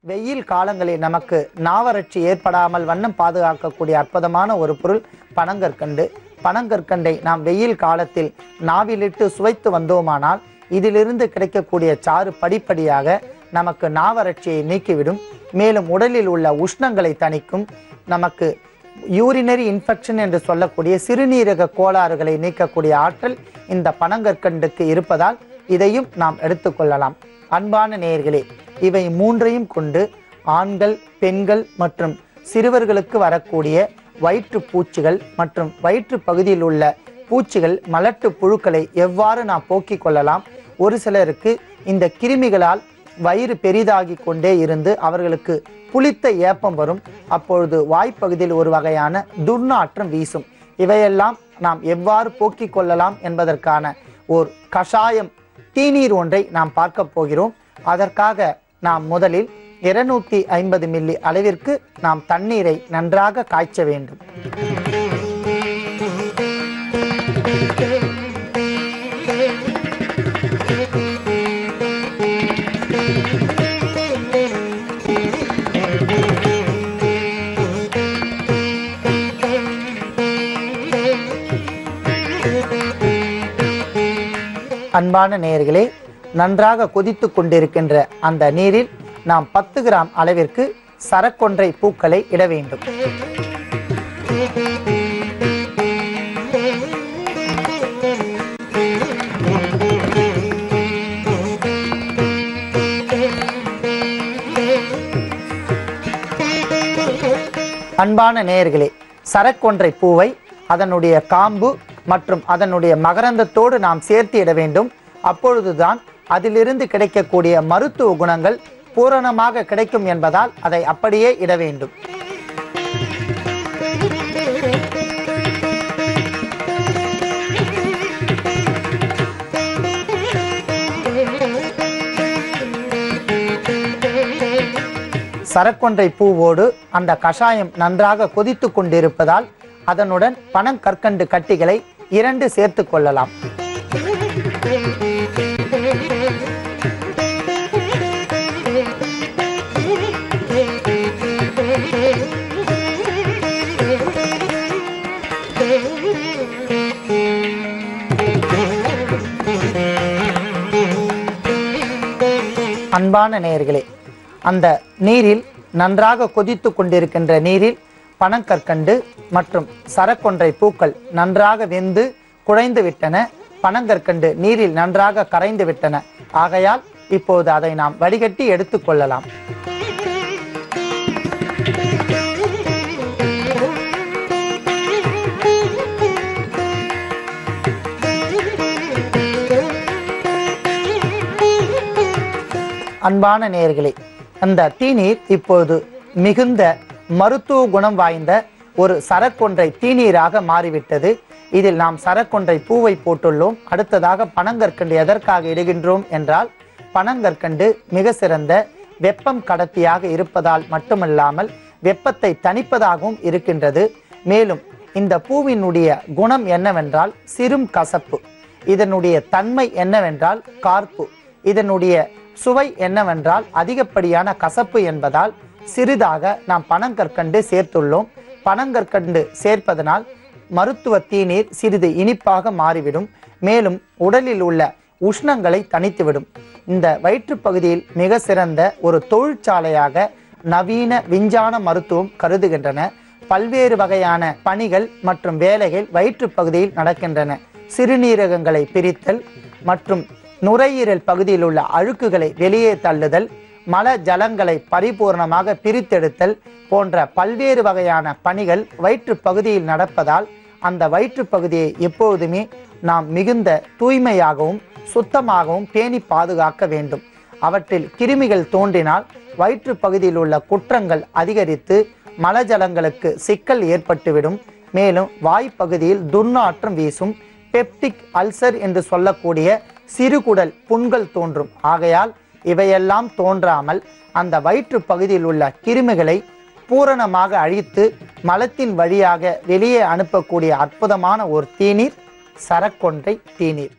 வெயில் காலங்களில் நமக்கு நாவறட்சி ஏற்படாமல் வண்ணம் பாதுகாக்கக்கூடிய அற்புதமான ஒரு பொருள் பனங்கற்கண்டு. பனங்கற்கண்டை நாம் வெயில் காலத்தில் நாவிலிட்டு சுவைத்து வந்தோமானால் இதிலிருந்து கிடைக்கக்கூடிய சாறு படிப்படியாக நமக்கு நாவறட்சியை நீக்கிவிடும். மேலும் உடலில் உள்ள உஷ்ணங்களை தணிக்கும். நமக்கு யூரினரி இன்ஃபெக்ஷன் என்று சொல்லக்கூடிய சிறுநீரக கோளாறுகளை நீக்கக்கூடிய ஆற்றல் இந்த பனங்கற்கண்டுக்கு இருப்பதால் இதையும் நாம் எடுத்துக்கொள்ளலாம். அன்பான நேயர்களே, இவை மூன்றையும் கொண்டு ஆண்கள், பெண்கள் மற்றும் சிறுவர்களுக்கு வரக்கூடிய வயிற்று பூச்சிகள் மற்றும் வயிற்று பகுதியில் உள்ள பூச்சிகள், மலட்டு புழுக்களை எவ்வாறு நாம் போக்கிக் கொள்ளலாம். ஒரு சிலருக்கு இந்த கிருமிகளால் வயிறு பெரிதாகி கொண்டே இருந்து அவர்களுக்கு புளித்த ஏப்பம் வரும். அப்பொழுது வாய்ப்பகுதியில் ஒரு வகையான துர்நாற்றம் வீசும். இவையெல்லாம் நாம் எவ்வாறு போக்கிக் கொள்ளலாம் என்பதற்கான ஒரு கஷாயம் தீநீர் ஒன்றை நாம் பார்க்க போகிறோம். அதற்காக நாம் முதலில் 250 மில்லி அளவிற்கு நாம் தண்ணீரை நன்றாக காய்ச்ச வேண்டும். அன்பான நேயர்களே, நன்றாக கொதித்து கொண்டிருக்கின்ற அந்த நீரில் நாம் 10 கிராம் அளவிற்கு சரக்கொன்றை பூக்களை இட வேண்டும். அன்பான நேயர்களே, சரக்கொன்றை பூவை அதனுடைய காம்பு மற்றும் அதனுடைய மகரந்தத்தோடு நாம் சேர்த்து இட வேண்டும். அப்பொழுதுதான் அதிலிருந்து கிடைக்கக்கூடிய மருத்துவ குணங்கள் பூரணமாக கிடைக்கும் என்பதால் அதை அப்படியே இட வேண்டும். சரக்கொன்றை பூவோடு அந்த கஷாயம் நன்றாக கொதித்து கொண்டிருப்பதால் அதனுடன் பனங்கற்கண்டு கட்டிகளை 2 சேர்த்து கொள்ளலாம். அன்பான நேயர்களே, அந்த நீரில் நன்றாக கொதித்து கொண்டிருக்கின்ற நீரில் பனங்கற்கண்டு மற்றும் சரக்கொன்றை பூக்கள் நன்றாக வெந்து குழைந்து விட்டன. பனங்கற்கண்டு நீரில் நன்றாக கரைந்து விட்டன. ஆகையால் இப்போது அதை நாம் வடிகட்டி எடுத்துக்கொள்ளலாம். அன்பான நேயர்களே, அந்த தீநீர் இப்போது மிகுந்த மருத்துவ குணம் வாய்ந்த ஒரு சரக்கொன்றை தீநீராக மாறிவிட்டது. இதில் நாம் சரக்கொன்றை பூவை போட்டுள்ளோம். அடுத்ததாக பனங்கற்கண்டு எதற்காக இடுகின்றோம் என்றால், பனங்கற்கண்டு மிக சிறந்த வெப்பம் கடத்தியாக இருப்பதால் மட்டுமல்லாமல் வெப்பத்தை தணிப்பதாகவும் இருக்கின்றது. மேலும் இந்த பூவினுடைய குணம் என்னவென்றால் சிறும் கசப்பு. இதனுடைய தன்மை என்னவென்றால் கார்ப்பு. இதனுடைய சுவை என்னவென்றால் அதிகப்படியான கசப்பு என்பதால் சிறிதாக நாம் பனங்கற்கண்டு சேர்த்துள்ளோம். பனங்கற்கண்டு சேர்ப்பதனால் மருத்துவ தீநீர் சிறிது இனிப்பாக மாறிவிடும். மேலும் உடலில் உள்ள உஷ்ணங்களை தணித்துவிடும். இந்த வயிற்று பகுதியில் மிக சிறந்த ஒரு தொழிற்சாலையாக நவீன விஞ்ஞான மருத்துவம் கருதுகின்றன. பல்வேறு வகையான பணிகள் மற்றும் வேலைகள் வயிற்று பகுதியில் நடக்கின்றன. சிறுநீரகங்களை பிரித்தல் மற்றும் நுரையீரல் பகுதியில் உள்ள அழுக்குகளை வெளியே தள்ளுதல், மல ஜலங்களை பரிபூர்ணமாக பிரித்தெடுத்தல் போன்ற பல்வேறு வகையான பணிகள் வயிற்று பகுதியில் நடப்பதால் அந்த வயிற்று பகுதியை எப்போதுமே நாம் மிகுந்த தூய்மையாகவும் சுத்தமாகவும் பேணி பாதுகாக்க வேண்டும். அவற்றில் கிருமிகள் தோன்றினால் வயிற்று பகுதியில் உள்ள குற்றங்கள் அதிகரித்து மலஜலங்களுக்கு சிக்கல் ஏற்பட்டுவிடும். மேலும் வாய்ப்பகுதியில் துர்நாற்றம் வீசும். பெப்டிக் அல்சர் என்று சொல்லக்கூடிய சிறுகுடல் புண்கள் தோன்றும். ஆகையால் இவையெல்லாம் தோன்றாமல் அந்த வயிற்று பகுதியில் உள்ள கிருமிகளை பூரணமாக அழித்து மலத்தின் வழியாக வெளியே அனுப்பக்கூடிய அற்புதமான ஒரு தீநீர் சரக்கொன்றை தீநீர்.